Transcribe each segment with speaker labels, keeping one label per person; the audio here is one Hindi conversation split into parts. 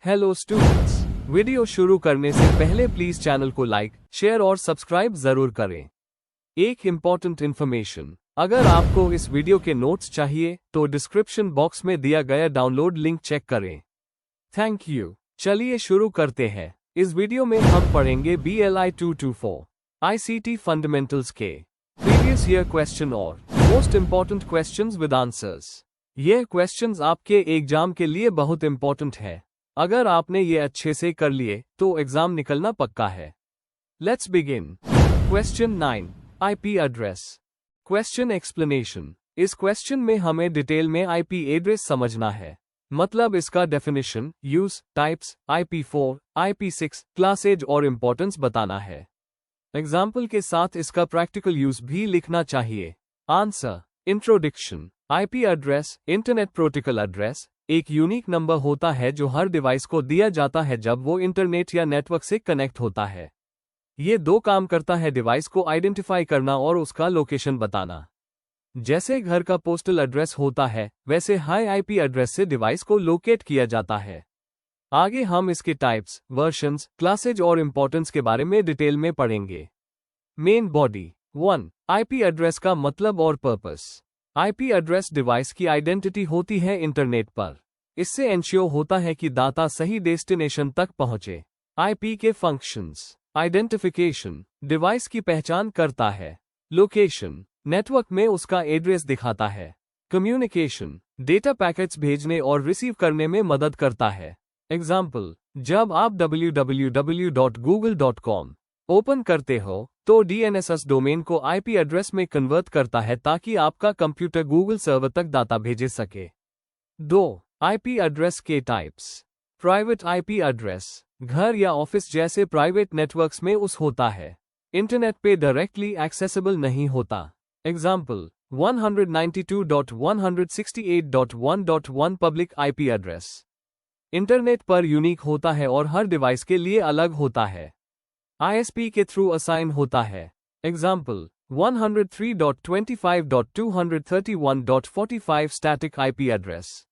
Speaker 1: हेलो स्टूडेंट्स, वीडियो शुरू करने से पहले प्लीज चैनल को लाइक, शेयर और सब्सक्राइब जरूर करें। एक इम्पॉर्टेंट इन्फॉर्मेशन, अगर आपको इस वीडियो के नोट्स चाहिए तो डिस्क्रिप्शन बॉक्स में दिया गया डाउनलोड लिंक चेक करें। Thank you. चलिए शुरू करते हैं। इस वीडियो में हम पढ़ेंगे BLI 224 ICT फंडामेंटल्स के प्रीवियस ईयर क्वेश्चन और most important questions with answers. ये क्वेश्चंस आपके एग्जाम के लिए बहुत इम्पॉर्टेंट है। अगर आपने ये अच्छे से कर लिए तो एग्जाम निकलना पक्का है। Let's begin. Question 9, IP address. Question explanation. इस क्वेश्चन में हमें डिटेल में IP एड्रेस समझना है, मतलब इसका definition, use, types, IP4, IP6, classes और इम्पोर्टेंस बताना है। एग्जाम्पल के साथ इसका प्रैक्टिकल यूज भी लिखना चाहिए। Answer. Introduction. IP address, internet protocol address, एक यूनिक नंबर होता है जो हर डिवाइस को दिया जाता है जब वो इंटरनेट या नेटवर्क से कनेक्ट होता है। ये दो काम करता है, डिवाइस को आइडेंटिफाई करना और उसका लोकेशन बताना। जैसे घर का पोस्टल एड्रेस होता है, वैसे हाई IP एड्रेस से डिवाइस को लोकेट किया जाता है। आगे हम इसके टाइप्स, वर्जन्स, क्लासेज और इंपॉर्टेंस के बारे में डिटेल में पढ़ेंगे। Main body. 1. IP एड्रेस का मतलब और पर्पस। IP एड्रेस डिवाइस की आइडेंटिटी होती है इंटरनेट पर। इससे एंश्योर होता है कि डाटा सही डेस्टिनेशन तक पहुंचे। IP के फंक्शंस। आइडेंटिफिकेशन, डिवाइस की पहचान करता है। लोकेशन, नेटवर्क में उसका एड्रेस दिखाता है। कम्युनिकेशन, डेटा पैकेट्स भेजने और रिसीव करने में मदद करता है। एग्जाम्पल, जब आप www.google.com ओपन करते हो तो DNS डोमेन को IP एड्रेस में कन्वर्ट करता है ताकि आपका कंप्यूटर गूगल सर्वर तक डाटा भेज सके। 2. IP एड्रेस के टाइप्स। प्राइवेट IP एड्रेस, घर या ऑफिस जैसे प्राइवेट नेटवर्क्स में उस होता है। इंटरनेट पे डायरेक्टली एक्सेसिबल नहीं होता। Example, 192.168.1.1 public IP address. Internet पर यूनिक होता है और हर डिवाइस के लिए अलग होता है। ISP के थ्रू असाइन होता है। Example, 103.25.231.45 static IP address.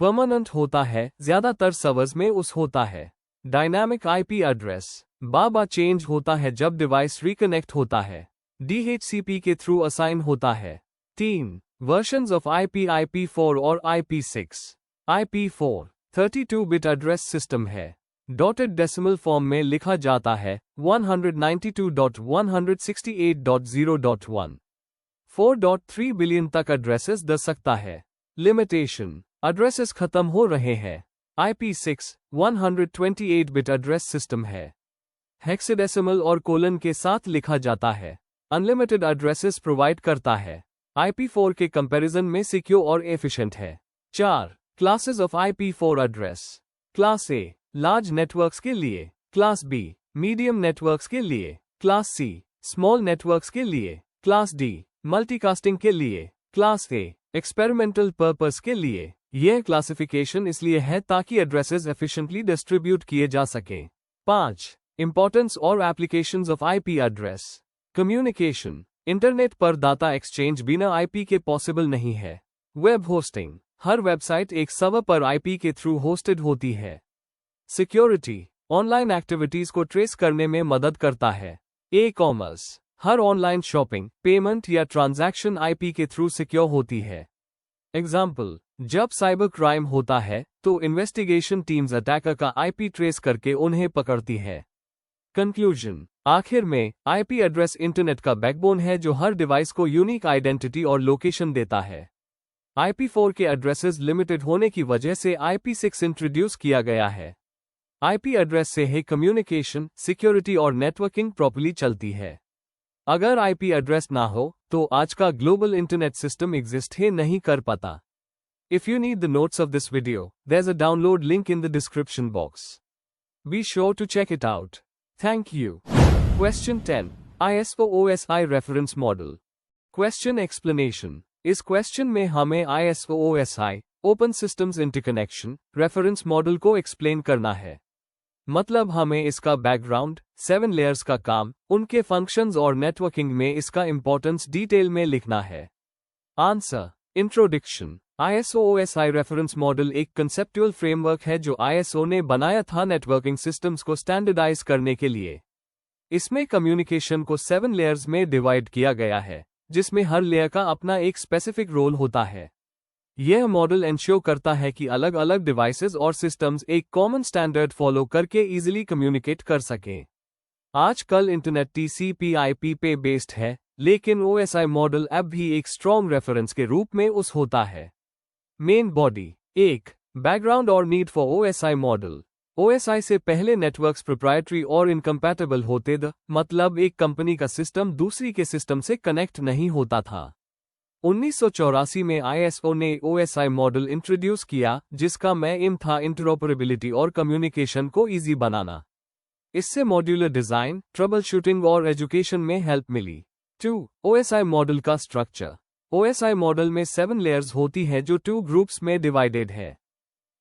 Speaker 1: Permanent होता है, ज्यादातर सर्वर्स में उस होता है। डायनामिक IP एड्रेस, बार चेंज होता है जब डिवाइस रिकनेक्ट होता है। DHCP के थ्रू असाइन होता है। 3. वर्जन्स ऑफ IP IP4 और IP6। IP4 32 bit address system है। डॉटेड डेसिमल फॉर्म में लिखा जाता है 192.168.0.1। 4.3 बिलियन तक एड्रेसेस दे सकता है। लिमिटेशन, एड्रेसेस खत्म हो रहे हैं। IP6 128 बिट एड्रेस सिस्टम है। हेक्साडेसिमल और कोलन के साथ लिखा जाता है। अनलिमिटेड एड्रेसेस प्रोवाइड करता है। IP4 के कंपैरिजन में सिक्योर और एफिशिएंट है। 4. Classes of IP4 address. Class A, large networks के लिए। क्लास B, मीडियम नेटवर्क्स के लिए। क्लास C, स्मॉल नेटवर्क्स के लिए। क्लास D, मल्टीकास्टिंग के लिए। क्लास A, एक्सपेरिमेंटल पर्पस के लिए। यह क्लासिफिकेशन इसलिए है ताकि एड्रेसेस एफिशिएंटली डिस्ट्रीब्यूट किए जा सकें। 5. इंपॉर्टेंस और applications of IP address. Communication, internet पर डाटा एक्सचेंज बिना IP के पॉसिबल नहीं है। वेब होस्टिंग, हर वेबसाइट एक सर्वर पर IP के थ्रू होस्टेड होती है। सिक्योरिटी, ऑनलाइन एक्टिविटीज को ट्रेस करने में मदद करता है। ई-कॉमर्स, हर ऑनलाइन शॉपिंग, पेमेंट या ट्रांजैक्शन IP के थ्रू सिक्योर होती है। एग्जाम्पल, जब साइबर क्राइम होता है तो इन्वेस्टिगेशन टीम्स अटैकर का IP ट्रेस करके उन्हें पकड़ती है। कंक्लूजन, आखिर में IP एड्रेस इंटरनेट का बैकबोन है जो हर डिवाइस को यूनिक आइडेंटिटी और लोकेशन देता है। IP4 के एड्रेसेस लिमिटेड होने की वजह से IP6 इंट्रोड्यूस किया गया है। IP एड्रेस से ही कम्युनिकेशन, सिक्योरिटी और नेटवर्किंग प्रॉपर्ली चलती है। अगर IP एड्रेस ना हो तो आज का ग्लोबल इंटरनेट सिस्टम एग्जिस्ट ही नहीं कर पाता। If you need the notes of this video, there's a download link in the description box. Be sure to check it out. Thank you. Question 10. ISO OSI reference model. Question explanation. इस क्वेश्चन में हमें ISO OSI, Open Systems Interconnection, reference model को एक्सप्लेन करना है। मतलब हमें इसका बैकग्राउंड, 7 लेयर्स का काम, उनके फंक्शंस और नेटवर्किंग में इसका इंपॉर्टेंस डिटेल में लिखना है। Answer. Introduction. ISO OSI reference model एक कंसेप्चुअल फ्रेमवर्क है जो ISO ने बनाया था नेटवर्किंग सिस्टम्स को स्टैंडर्डाइज करने के लिए। इसमें कम्युनिकेशन को 7 लेयर्स में डिवाइड किया गया है, जिसमें हर लेयर का अपना एक स्पेसिफिक रोल होता है। यह मॉडल इंश्योर करता है कि अलग अलग डिवाइसेस और सिस्टम्स एक कॉमन स्टैंडर्ड फॉलो करके इजीली कम्युनिकेट कर सकें। आजकल इंटरनेट TCP/IP पे बेस्ड है, लेकिन OSI मॉडल अब भी एक स्ट्रॉन्ग रेफरेंस के रूप में उस होता है। Main body 1. बैकग्राउंड और need for OSI model. OSI से पहले नेटवर्क्स प्रोप्राइटरी और इनकम्पैटिबल होते थे, मतलब एक कंपनी का सिस्टम दूसरी के सिस्टम से कनेक्ट नहीं होता था। 1984 में ISO ने OSI मॉडल इंट्रोड्यूस किया, जिसका एम था इंटरऑपरेबिलिटी और कम्युनिकेशन को ईजी बनाना। इससे मॉड्यूलर डिजाइन, ट्रबल शूटिंग और एजुकेशन में हेल्प मिली। 2. OSI मॉडल का स्ट्रक्चर। OSI मॉडल में 7 लेयर्स होती है जो 2 ग्रुप्स में डिवाइडेड है।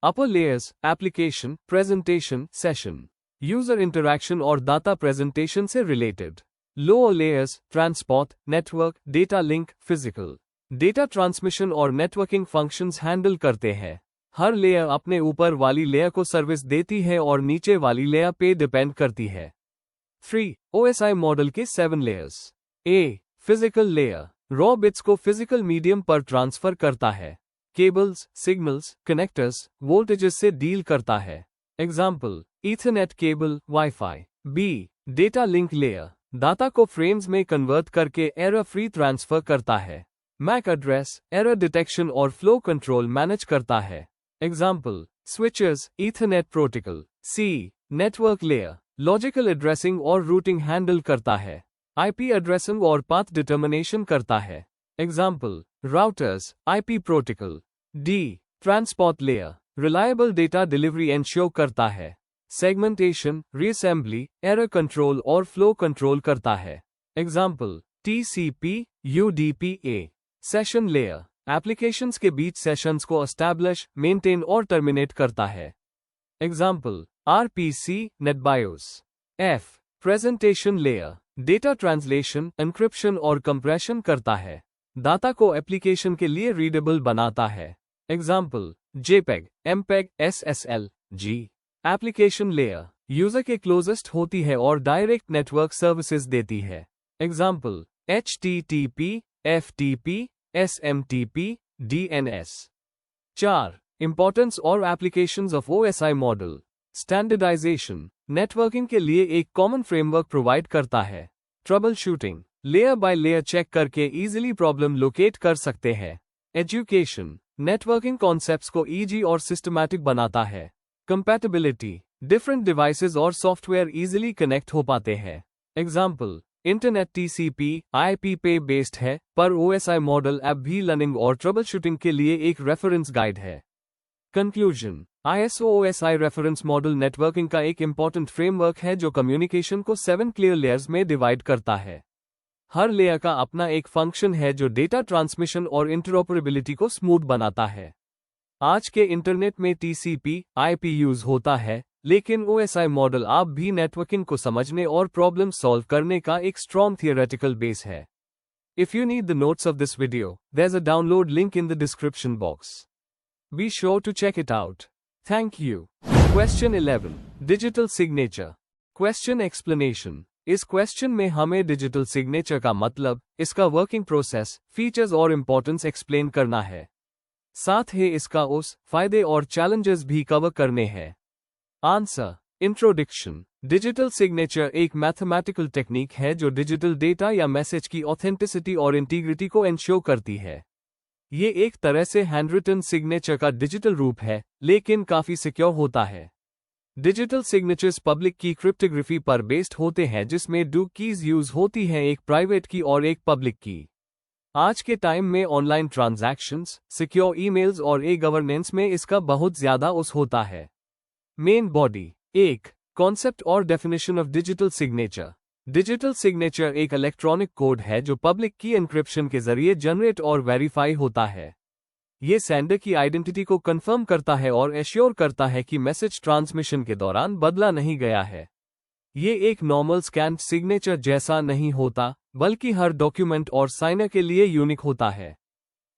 Speaker 1: Upper layers application, presentation, session, user interaction और डाटा प्रेजेंटेशन से related. Lower layers transport, network, data link, physical data transmission और नेटवर्किंग फंक्शंस हैंडल करते हैं। हर लेयर अपने ऊपर वाली लेयर को सर्विस देती है और नीचे वाली लेयर पे डिपेंड करती है। 3. OSI मॉडल के 7 layers. A. Physical layer raw bits को फिजिकल मीडियम पर ट्रांसफर करता है। केबल्स, सिग्नल्स, कनेक्टर्स, वोल्टेजेस से डील करता है। Example, Ethernet cable, wifi. B. Data link layer data को फ्रेम्स में कन्वर्ट करके एरर फ्री ट्रांसफर करता है। मैक एड्रेस, एरर डिटेक्शन और फ्लो कंट्रोल मैनेज करता है। Example, switches, Ethernet protocol. C. Network layer logical addressing और रूटिंग हैंडल करता है। IP एड्रेसिंग और पाथ डिटर्मिनेशन करता है। Example, routers, IP protocol. D. Transport layer reliable data delivery ensure करता है। सेगमेंटेशन, रीअसेंबली, एरर कंट्रोल और फ्लो कंट्रोल करता है। Example, TCP, UDP। Session layer applications के बीच सेशंस को एस्टैब्लिश, मेंटेन और टर्मिनेट करता है। Example, RPC, नेटबायोस। F. Presentation layer data translation, encryption और कंप्रेशन करता है। डाटा को एप्लीकेशन के लिए रीडेबल बनाता है। Example, JPEG, MPEG, SSL, G। Application layer user के क्लोजेस्ट होती है और डायरेक्ट नेटवर्क सर्विसेज देती है। Example, HTTP, FTP, SMTP, DNS। 4. Importance और applications of OSI model. Standardization networking के लिए एक कॉमन फ्रेमवर्क प्रोवाइड करता है। Troubleshooting layer by layer check करके इजीली प्रॉब्लम लोकेट कर सकते हैं। एजुकेशन नेटवर्किंग कॉन्सेप्ट्स को इजी और सिस्टमैटिक बनाता है। कंपैटिबिलिटी डिफरेंट डिवाइसेस और सॉफ्टवेयर इजीली कनेक्ट हो पाते हैं। एग्जाम्पल, इंटरनेट TCP/IP पे बेस्ड है, पर OSI मॉडल अब भी लर्निंग और ट्रबल शूटिंग के लिए एक रेफरेंस गाइड है। Conclusion, ISO OSI reference model networking का एक इंपॉर्टेंट फ्रेमवर्क है जो कम्युनिकेशन को 7 क्लियर लेयर्स में डिवाइड करता है। हर लेयर का अपना एक फंक्शन है जो डेटा ट्रांसमिशन और इंटरऑपरेबिलिटी को स्मूथ बनाता है। आज के इंटरनेट में TCP/IP यूज होता है, लेकिन OSI मॉडल आप भी नेटवर्किंग को समझने और प्रॉब्लम सॉल्व करने का एक स्ट्रॉन्ग थियोरेटिकल बेस है। If you need the notes of this video, there's a download link in the description box. Be sure to check it out. Thank you. Question 11. Digital signature. Question explanation. इस क्वेश्चन में हमें डिजिटल सिग्नेचर का मतलब, इसका वर्किंग प्रोसेस, फीचर्स और इंपॉर्टेंस एक्सप्लेन करना है। साथ ही इसका उस फायदे और चैलेंजेस भी कवर करने हैं। आंसर। इंट्रोडक्शन। डिजिटल सिग्नेचर एक मैथमेटिकल टेक्निक है जो डिजिटल डेटा या मैसेज की ऑथेंटिसिटी और इंटीग्रिटी को एंश्योर करती है। ये एक तरह से हैंडरिटन सिग्नेचर का डिजिटल रूप है, लेकिन काफी सिक्योर होता है। डिजिटल सिग्नेचर्स पब्लिक की क्रिप्टोग्राफी पर बेस्ड होते हैं, जिसमें दो कीज यूज होती हैं, एक प्राइवेट की और एक पब्लिक की। आज के टाइम में ऑनलाइन ट्रांजैक्शंस, सिक्योर ईमेल्स और गवर्नेंस में इसका बहुत ज्यादा उस होता है। Main body. 1. कॉन्सेप्ट और definition of digital signature. Digital signature एक इलेक्ट्रॉनिक कोड है जो पब्लिक की एन्क्रिप्शन के जरिए जनरेट और वेरीफाई होता है। ये सेंडर की आइडेंटिटी को कंफर्म करता है और एश्योर करता है कि मैसेज ट्रांसमिशन के दौरान बदला नहीं गया है। ये एक नॉर्मल स्कैन्ड सिग्नेचर जैसा नहीं होता, बल्कि हर डॉक्यूमेंट और साइनर के लिए यूनिक होता है।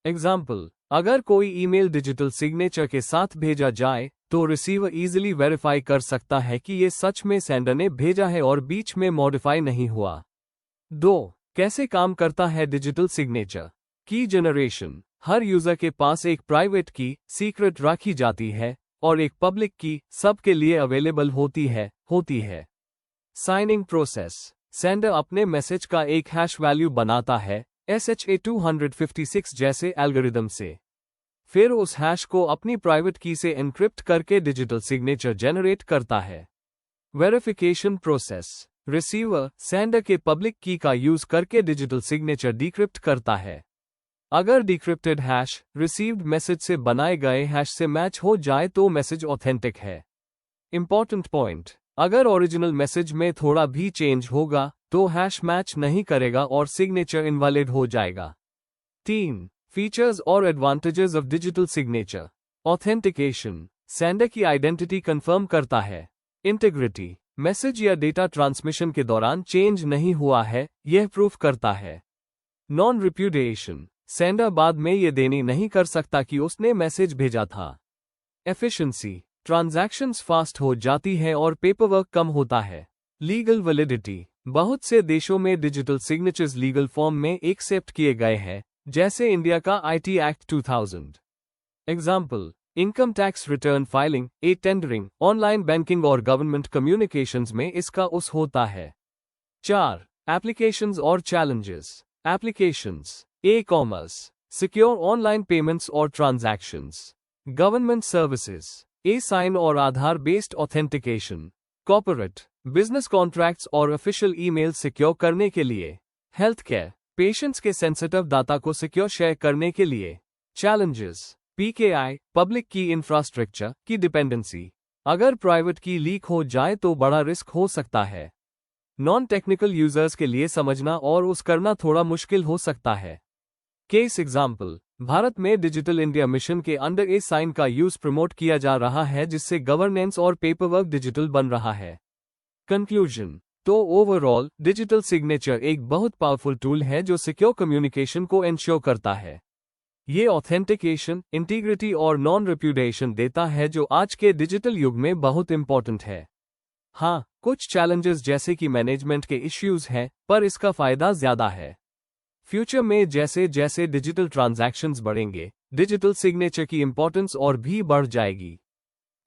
Speaker 1: एग्जाम्पल, अगर कोई ईमेल डिजिटल सिग्नेचर के साथ भेजा जाए तो रिसीवर इजीली वेरीफाई कर सकता है कि ये सच में सेंडर ने भेजा है और बीच में मॉडिफाई नहीं हुआ। 2. कैसे काम करता है डिजिटल सिग्नेचर? की जनरेशन। हर यूजर के पास एक प्राइवेट की सीक्रेट रखी जाती है और एक पब्लिक की सबके लिए अवेलेबल होती है। Signing process. सेंडर अपने मैसेज का एक हैश वैल्यू बनाता है SHA-256 जैसे एल्गोरिदम से। फिर उस हैश को अपनी प्राइवेट की से एन्क्रिप्ट करके डिजिटल सिग्नेचर जनरेट करता है। Verification process. रिसीवर सेंडर के पब्लिक की का यूज करके डिजिटल सिग्नेचर डिक्रिप्ट करता है। अगर डिक्रिप्टेड हैश रिसीव्ड मैसेज से बनाए गए हैश से मैच हो जाए तो मैसेज ऑथेंटिक है। इंपॉर्टेंट पॉइंट, अगर ओरिजिनल मैसेज में थोड़ा भी चेंज होगा तो हैश मैच नहीं करेगा और सिग्नेचर इनवैलिड हो जाएगा। 3. फीचर्स और advantages of digital signature. Authentication. Sender की आइडेंटिटी कंफर्म करता है। इंटीग्रिटी। मैसेज या डेटा ट्रांसमिशन के दौरान चेंज नहीं हुआ है, यह प्रूफ करता है। नॉन रिप्यूडिएशन। सेंडर बाद में यह देनी नहीं कर सकता कि उसने मैसेज भेजा था। एफिशिएंसी। ट्रांजैक्शंस फास्ट हो जाती है और पेपरवर्क कम होता है। Legal validity. बहुत से देशों में डिजिटल सिग्नेचर्स लीगल फॉर्म में एक्सेप्ट किए गए हैं, जैसे इंडिया का IT act 2000। Example, income tax return filing, tendering, online banking और गवर्नमेंट कम्युनिकेशंस में इसका उस होता है। 4. एप्लीकेशंस और challenges. Applications. Commerce, secure online payments और ट्रांजैक्शंस। गवर्नमेंट सर्विसेज, साइन और Aadhaar based authentication. Corporate, business contracts और ऑफिशियल ईमेल सिक्योर करने के लिए। हेल्थ केयर, पेशेंट्स के सेंसिटिव डाटा को सिक्योर शेयर करने के लिए। चैलेंजेस, PKI, पब्लिक की इंफ्रास्ट्रक्चर की डिपेंडेंसी। अगर प्राइवेट की लीक हो जाए तो बड़ा रिस्क हो सकता है। नॉन टेक्निकल यूजर्स के लिए समझना और उस करना थोड़ा मुश्किल हो सकता है। केस एग्जाम्पल, भारत में डिजिटल इंडिया मिशन के अंडर साइन का यूज प्रमोट किया जा रहा है जिससे गवर्नेंस और पेपरवर्क डिजिटल बन रहा है। कंक्लूजन। तो ओवरऑल डिजिटल सिग्नेचर एक बहुत पावरफुल टूल है जो सिक्योर कम्युनिकेशन को एंश्योर करता है। ये ऑथेंटिकेशन, इंटीग्रिटी और नॉन रिप्यूडिएशन देता है जो आज के डिजिटल युग में बहुत इंपॉर्टेंट है। हाँ, कुछ चैलेंजेस जैसे कि मैनेजमेंट के इश्यूज हैं, पर इसका फायदा ज्यादा है। फ्यूचर में जैसे जैसे डिजिटल ट्रांजैक्शंस बढ़ेंगे, डिजिटल सिग्नेचर की इंपॉर्टेंस और भी बढ़ जाएगी।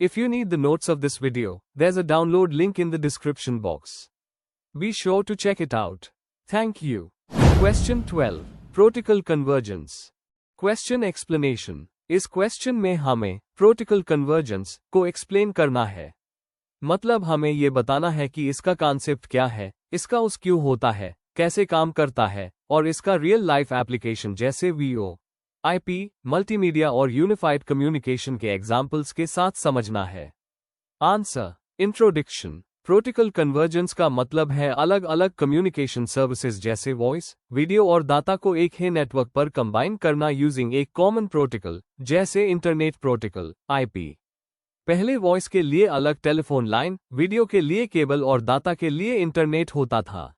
Speaker 1: If you need the notes of this video, there's a download link in the description box. Be sure to check it out. Thank you. Question 12. Protocol convergence. Question explanation. इस क्वेश्चन में हमें प्रोटोकॉल कन्वर्जेंस को एक्सप्लेन करना है। मतलब हमें ये बताना है कि इसका कॉन्सेप्ट क्या है, इसका उस क्यों होता है, कैसे काम करता है और इसका रियल लाइफ एप्लीकेशन जैसे VO, IP, मल्टीमीडिया और यूनिफाइड कम्युनिकेशन के एग्जाम्पल्स के साथ समझना है। आंसर। इंट्रोडक्शन। प्रोटोकॉल कन्वर्जेंस का मतलब है अलग अलग कम्युनिकेशन सर्विसेज जैसे वॉइस, वीडियो और डाटा को एक ही नेटवर्क पर कंबाइन करना यूजिंग एक कॉमन प्रोटोकॉल, जैसे इंटरनेट प्रोटोकॉल IP। पहले वॉइस के लिए अलग टेलीफोन लाइन, वीडियो के लिए केबल और डाटा के लिए इंटरनेट होता था।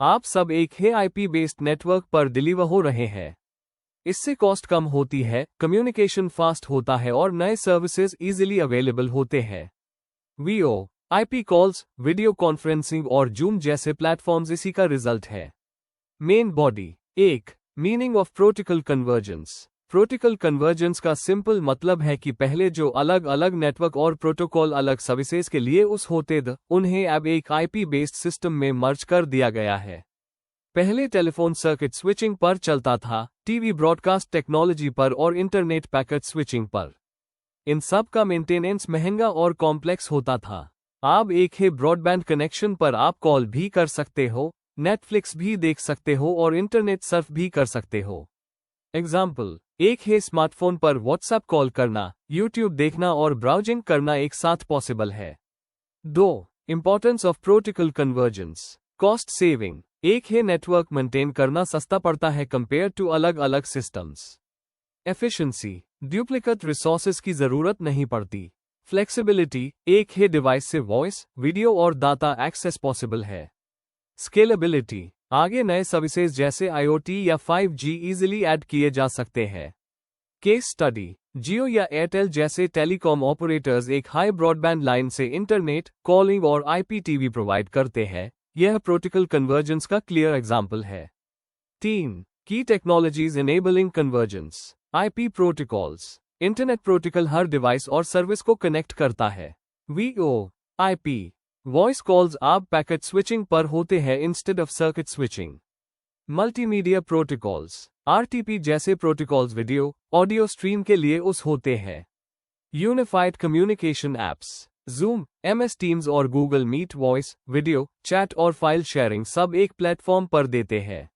Speaker 1: आप सब एक ही IP बेस्ड नेटवर्क पर डिलीवर हो रहे हैं। इससे कॉस्ट कम होती है, कम्युनिकेशन फास्ट होता है और नए सर्विसेज इजीली अवेलेबल होते हैं। VO, IP calls, video conferencing और जूम जैसे प्लेटफॉर्म्स इसी का रिजल्ट है। Main body. 1. Meaning of protocol convergence. Protocol convergence का सिंपल मतलब है कि पहले जो अलग अलग नेटवर्क और प्रोटोकॉल अलग सर्विसेज के लिए उस होते थे, उन्हें अब एक IP बेस्ड सिस्टम में मर्ज कर दिया गया है। पहले टेलीफोन सर्किट स्विचिंग पर चलता था, टीवी ब्रॉडकास्ट टेक्नोलॉजी पर और इंटरनेट पैकेट स्विचिंग पर। इन सब का मेंटेनेंस महंगा और कॉम्प्लेक्स होता था। अब एक ही ब्रॉडबैंड कनेक्शन पर आप कॉल भी कर सकते हो, नेटफ्लिक्स भी देख सकते हो और इंटरनेट सर्फ भी कर सकते हो। एग्जाम्पल, एक ही स्मार्टफोन पर व्हाट्सएप कॉल करना, यूट्यूब देखना और ब्राउजिंग करना एक साथ पॉसिबल है। 2. Importance of protocol convergence. Cost saving. एक ही नेटवर्क मेंटेन करना सस्ता पड़ता है कंपेयर टू अलग अलग सिस्टम्स। एफिशिएंसी। डुप्लीकेट रिसोर्सेज की जरूरत नहीं पड़ती। फ्लेक्सिबिलिटी। एक ही डिवाइस से वॉइस, वीडियो और डाटा एक्सेस पॉसिबल है। स्केलेबिलिटी। आगे नए सर्विसेज जैसे IoT या 5G इजीली ऐड किए जा सकते हैं। केस स्टडी, जियो या एयरटेल जैसे टेलीकॉम ऑपरेटर्स एक हाई ब्रॉडबैंड लाइन से इंटरनेट, कॉलिंग और आईपीटीवी प्रोवाइड करते हैं। यह प्रोटोकॉल कन्वर्जेंस का क्लियर एग्जाम्पल है। 3. Key technologies enabling convergence. IP protocols. Internet protocol हर डिवाइस और सर्विस को कनेक्ट करता है। वीओआईपी वॉइस कॉल्स आप पैकेट स्विचिंग पर होते हैं instead of circuit switching. Multimedia protocols. RTP जैसे प्रोटोकॉल्स वीडियो, ऑडियो स्ट्रीम के लिए उस होते हैं। Unified communication apps. Zoom, MS Teams और Google Meet voice, video, chat और फाइल शेयरिंग सब एक प्लेटफॉर्म पर देते हैं।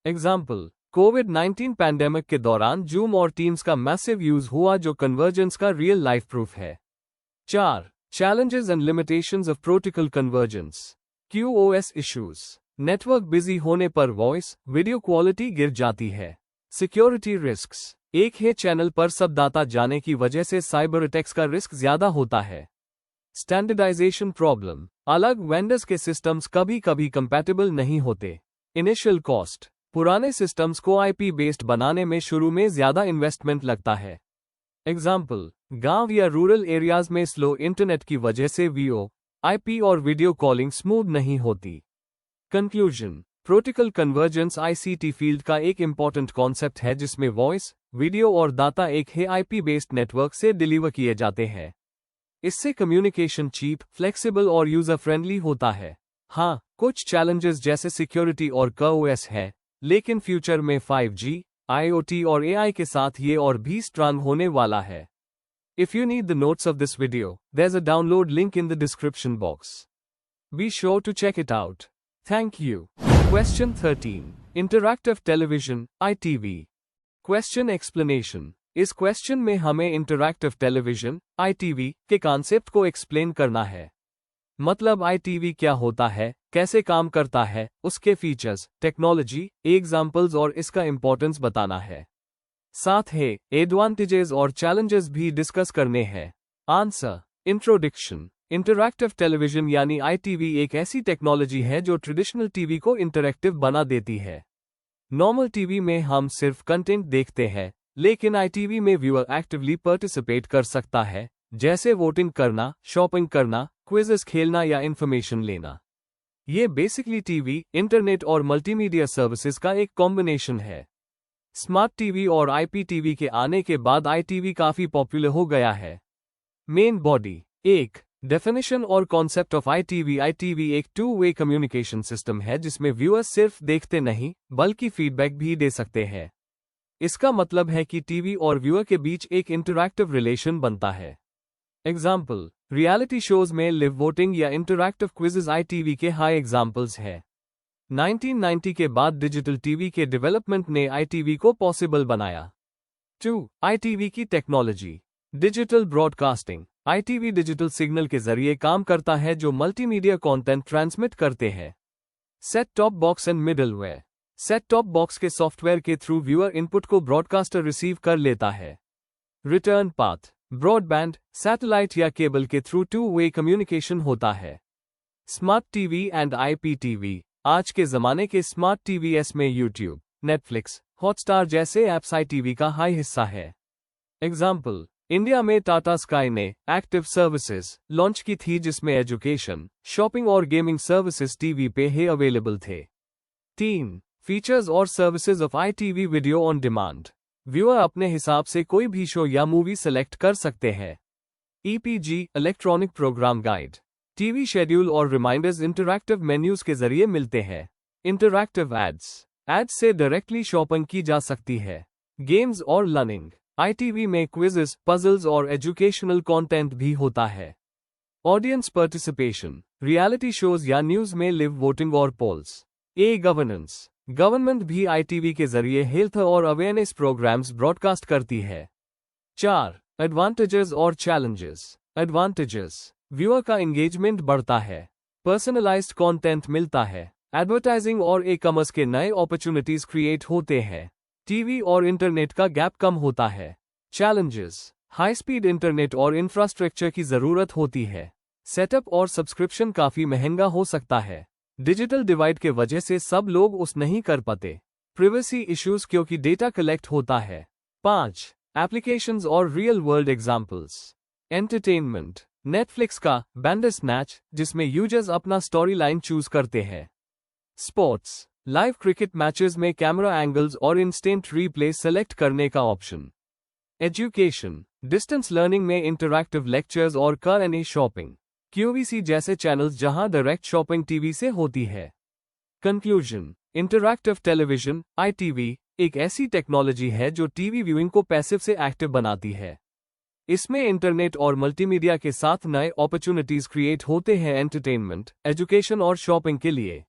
Speaker 1: एग्जाम्पल, कोविड-19 पैंडेमिक के दौरान जूम और टीम्स का मैसिव यूज हुआ जो कन्वर्जेंस का रियल लाइफ प्रूफ है। 4. Challenges and limitations of protocol convergence. QoS issues. Network busy होने पर वॉइस, वीडियो क्वालिटी गिर जाती है। Security risks. एक ही चैनल पर सब डाटा जाने की वजह से साइबर अटैक्स का रिस्क ज्यादा होता है। Standardisation problem. अलग वेंडर्स के सिस्टम्स कभी कभी कंपैटिबल नहीं होते। Initial cost. पुराने सिस्टम्स को आईपी बेस्ड बनाने में शुरू में ज्यादा इन्वेस्टमेंट लगता है। एग्जाम्पल, गांव या रूरल एरियाज में स्लो इंटरनेट की वजह से वीओ, आईपी और वीडियो कॉलिंग स्मूथ नहीं होती। Conclusion, protocol convergence ICT field का एक इंपॉर्टेंट कॉन्सेप्ट है जिसमें वॉइस, वीडियो और डाटा एक ही आईपी बेस्ड नेटवर्क से डिलीवर किए जाते हैं। इससे कम्युनिकेशन चीप, फ्लेक्सिबल और यूजर फ्रेंडली होता है। हाँ, कुछ चैलेंजेस जैसे सिक्योरिटी और QoS है, लेकिन फ्यूचर में 5G, IoT और AI के साथ ये और भी स्ट्रांग होने वाला है। If you need the notes of this video, there's a download link in the description box. Be sure to check it out. Thank you. Question 13. Interactive Television, ITV. Question Explanation. इस क्वेश्चन में हमें इंटरैक्टिव टेलीविजन, ITV के कॉन्सेप्ट को एक्सप्लेन करना है। मतलब ITV क्या होता है, कैसे काम करता है, उसके फीचर्स, टेक्नोलॉजी, एग्जाम्पल्स और इसका इंपॉर्टेंस बताना है। साथ ही एडवांटेजेस और चैलेंजेस भी डिस्कस करने हैं। आंसर। इंट्रोडक्शन। इंटरैक्टिव टेलीविजन यानी ITV एक ऐसी टेक्नोलॉजी है जो ट्रेडिशनल टीवी को इंटरैक्टिव बना देती है। नॉर्मल टीवी में हम सिर्फ कंटेंट देखते हैं, लेकिन ITV में व्यूअर एक्टिवली पार्टिसिपेट कर सकता है, जैसे वोटिंग करना, शॉपिंग करना, क्विज़ेस खेलना या इंफॉर्मेशन लेना। ये बेसिकली टीवी, इंटरनेट और मल्टीमीडिया सर्विसेज का एक कॉम्बिनेशन है। स्मार्ट टीवी और IPTV के आने के बाद ITV काफी पॉपुलर हो गया है। Main body. 1. डेफिनेशन और कॉन्सेप्ट ऑफ ITV। ITV एक टू वे कम्युनिकेशन सिस्टम है जिसमें व्यूअर्स सिर्फ देखते नहीं, बल्कि फीडबैक भी दे सकते हैं। इसका मतलब है कि टीवी और व्यूअर के बीच एक इंटरैक्टिव रिलेशन बनता है। एग्जाम्पल, रियलिटी शोज में लिव वोटिंग या इंटरैक्टिव क्विज़ेस ITV के हाई एग्जाम्पल्स हैं। 1990 के बाद डिजिटल टीवी के डेवलपमेंट ने ITV को पॉसिबल बनाया। 2. ITV की technology. Digital broadcasting. ITV digital signal के जरिए काम करता है जो मल्टीमीडिया कंटेंट ट्रांसमिट करते हैं। Set top box and middleware. Set top box के सॉफ्टवेयर के थ्रू व्यूअर इनपुट को ब्रॉडकास्टर रिसीव कर लेता है। Return path. ब्रॉडबैंड, सैटेलाइट या केबल के थ्रू टू वे कम्युनिकेशन होता है। Smart TV and IPTV। आज के जमाने के स्मार्ट TVs में यूट्यूब, नेटफ्लिक्स, हॉटस्टार जैसे ऐप्स ITV का हाई हिस्सा है। एग्जाम्पल, इंडिया में टाटा स्काई ने एक्टिव सर्विसेज लॉन्च की थी जिसमें एजुकेशन, शॉपिंग और गेमिंग सर्विसेज टीवी पे ही अवेलेबल थे। 3. फीचर्स और services of ITV video on demand. Viewer अपने हिसाब से कोई भी शो या मूवी सेलेक्ट कर सकते हैं। EPG electronic programme guide. TV schedule और रिमाइंडर्स इंटरैक्टिव मेन्यूज के जरिए मिलते हैं। Interactive ads. एड्स से डायरेक्टली शॉपिंग की जा सकती है। गेम्स और लर्निंग। ITV में क्विज़ेस, पजल्स और एजुकेशनल कंटेंट भी होता है। Audience participation. रियलिटी शोज या न्यूज में लिव वोटिंग और पोल्स। गवर्नेंस। गवर्नमेंट भी ITV के जरिए हेल्थ और अवेयरनेस प्रोग्राम्स ब्रॉडकास्ट करती है। 4. एडवांटेजेस और चैलेंजेस। एडवांटेजेस। व्यूअर का एंगेजमेंट बढ़ता है, पर्सनलाइज्ड कंटेंट मिलता है, एडवर्टाइजिंग और ई-कॉमर्स के नए अपॉर्चुनिटीज क्रिएट होते हैं, टीवी और इंटरनेट का गैप कम होता है। चैलेंजेस। हाई स्पीड इंटरनेट और इंफ्रास्ट्रक्चर की जरूरत होती है। सेटअप और सब्सक्रिप्शन काफी महंगा हो सकता है। डिजिटल डिवाइड के वजह से सब लोग उस नहीं कर पाते। प्राइवेसी इश्यूज क्योंकि डेटा कलेक्ट होता है। 5. एप्लीकेशंस और real world examples. Entertainment, Netflix का बैंडरस्नैच, जिसमें यूजर्स अपना स्टोरी लाइन चूज करते हैं। स्पोर्ट्स, लाइव क्रिकेट मैचेस में कैमरा एंगल्स और इंस्टेंट रीप्ले सेलेक्ट करने का ऑप्शन। एजुकेशन, डिस्टेंस लर्निंग में इंटरैक्टिव लेक्चर्स और Q&A शॉपिंग, QVC जैसे चैनल्स जहां डायरेक्ट शॉपिंग टीवी से होती है। कंक्लूजन, इंटरैक्टिव टेलीविजन ITV एक ऐसी टेक्नोलॉजी है जो टीवी व्यूइंग को पैसिव से एक्टिव बनाती है। इसमें इंटरनेट और मल्टीमीडिया के साथ नए अपॉर्चुनिटीज क्रिएट होते हैं एंटरटेनमेंट, एजुकेशन और शॉपिंग के लिए।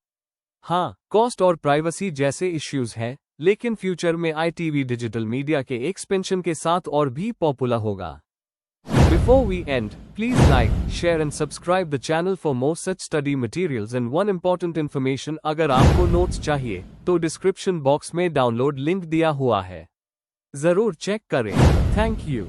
Speaker 1: हाँ, कॉस्ट और प्राइवेसी जैसे इश्यूज हैं, लेकिन फ्यूचर में ITV डिजिटल मीडिया के एक्सपेंशन के साथ और भी पॉपुलर होगा। Before we end, please like, share and subscribe the channel for more such study materials and one important information अगर आपको नोट्स चाहिए, तो डिस्क्रिप्शन बॉक्स में डाउनलोड लिंक दिया हुआ है। जरूर चेक करें। Thank you.